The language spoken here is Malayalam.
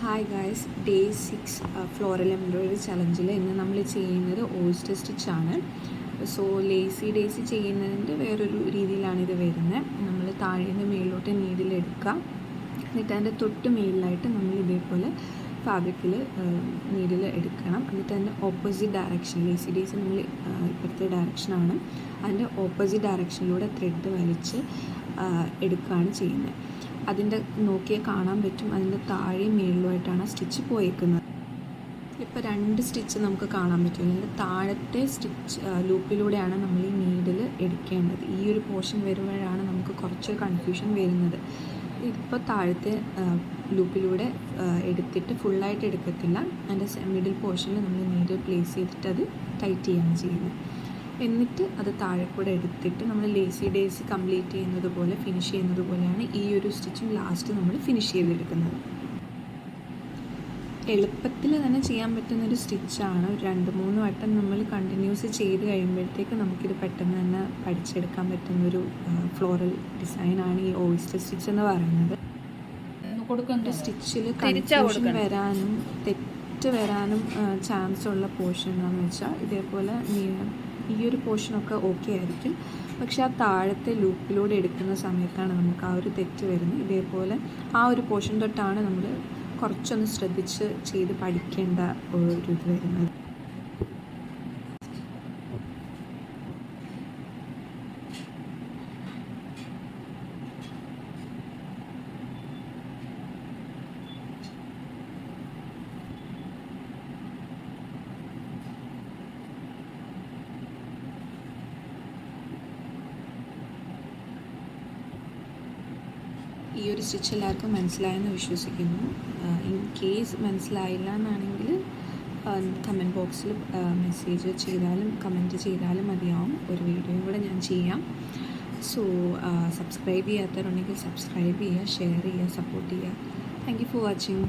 Hi guys, day 6 floral embroidery ചലഞ്ചിൽ ഇന്ന് നമ്മൾ ചെയ്യുന്നത് ഓയിസ്റ്റർ സ്റ്റിച്ചാണ്. സോ ലേസി ഡേസി ചെയ്യുന്നതിൻ്റെ വേറൊരു രീതിയിലാണ് ഇത് വരുന്നത്. നമ്മൾ താഴേന്ന് മേളിലോട്ട് നീഡിലെടുക്കുക, എന്നിട്ട് അതിൻ്റെ തൊട്ട് മേളിലായിട്ട് നമ്മൾ ഇതേപോലെ ഫാബ്രിക്കിൽ നീഡിൽ എടുക്കണം. എന്നിട്ട് അതിൻ്റെ ഓപ്പോസിറ്റ് ഡയറക്ഷൻ, ലേസി ഡേസി നമ്മൾ ഇപ്പോഴത്തെ ഡയറക്ഷനാണ്, അതിൻ്റെ ഓപ്പോസിറ്റ് ഡയറക്ഷനിലൂടെ ത്രെഡ് വലിച്ച് എടുക്കുകയാണ് ചെയ്യുന്നത്. അതിൻ്റെ നോക്കിയാൽ കാണാൻ പറ്റും, അതിൻ്റെ താഴെയും മേളിലുമായിട്ടാണ് സ്റ്റിച്ച് പോയേക്കുന്നത്. ഇപ്പോൾ 2 സ്റ്റിച്ച് നമുക്ക് കാണാൻ പറ്റും. അതിൻ്റെ താഴത്തെ സ്റ്റിച്ച് ലൂപ്പിലൂടെയാണ് നമ്മൾ ഈ നീഡിൽ എടുക്കേണ്ടത്. ഈ ഒരു പോർഷൻ വരുമ്പോഴാണ് നമുക്ക് കുറച്ച് കൺഫ്യൂഷൻ വരുന്നത്. ഇപ്പോൾ താഴത്തെ ലൂപ്പിലൂടെ എടുത്തിട്ട് ഫുള്ളായിട്ട് എടുക്കത്തില്ല, അതിൻ്റെ മിഡിൽ പോർഷനിൽ നമ്മൾ നീഡിൽ പ്ലേസ് ചെയ്തിട്ട് അത് ടൈറ്റ് ചെയ്യുകയാണ് ചെയ്യുന്നത്. എന്നിട്ട് അത് താഴെ കൂടെ എടുത്തിട്ട് നമ്മൾ ലേസി ഡേസി കംപ്ലീറ്റ് ചെയ്യുന്നത് പോലെ, ഫിനിഷ് ചെയ്യുന്നത് പോലെയാണ് ഈ ഒരു സ്റ്റിച്ചും ലാസ്റ്റ് നമ്മൾ ഫിനിഷ് ചെയ്തെടുക്കുന്നത്. എളുപ്പത്തിൽ തന്നെ ചെയ്യാൻ പറ്റുന്നൊരു സ്റ്റിച്ചാണ്. 2-3 വട്ടം നമ്മൾ കണ്ടിന്യൂസ് ചെയ്ത് കഴിയുമ്പോഴത്തേക്ക് നമുക്കിത് പെട്ടെന്ന് തന്നെ പഠിച്ചെടുക്കാൻ പറ്റുന്നൊരു ഫ്ലോറൽ ഡിസൈനാണ് ഈ ഓയിസ്റ്റർ സ്റ്റിച്ച് എന്ന് പറയുന്നത്. സ്റ്റിച്ചിൽ കൺഫ്യൂഷൻ വരാനും തെറ്റ് വരാനും ചാൻസ് ഉള്ള പോർഷൻ എന്താണെന്ന് വെച്ചാൽ, ഇതേപോലെ ഈ ഒരു പോർഷനൊക്കെ ഓക്കെ ആയിരിക്കും, പക്ഷെ ആ താഴത്തെ ലൂപ്പിലൂടെ എടുക്കുന്ന സമയത്താണ് നമുക്ക് ആ ഒരു തെറ്റ് വരുന്നത്. ഇതേപോലെ ആ ഒരു പോർഷൻ തൊട്ടാണ് നമ്മൾ കുറച്ചൊന്ന് ശ്രദ്ധിച്ച് ചെയ്ത് പഠിക്കേണ്ട ഒരു ഇത് വരുന്നത്. ഈ ഒരു സ്റ്റിച്ച് എല്ലാവർക്കും മനസ്സിലായെന്ന് വിശ്വസിക്കുന്നു. ഇൻ കേസ് മനസ്സിലായില്ല എന്നാണെങ്കിൽ കമൻറ്റ് ബോക്സിൽ മെസ്സേജ് ചെയ്താലും കമൻറ്റ് ചെയ്താലും മതിയാവും. ഒരു വീഡിയോയും കൂടെ ഞാൻ ചെയ്യാം. സോ സബ്സ്ക്രൈബ് ചെയ്യാത്തവരുണ്ടെങ്കിൽ സബ്സ്ക്രൈബ് ചെയ്യുക, ഷെയർ ചെയ്യുക, സപ്പോർട്ട് ചെയ്യുക. Thank you for watching.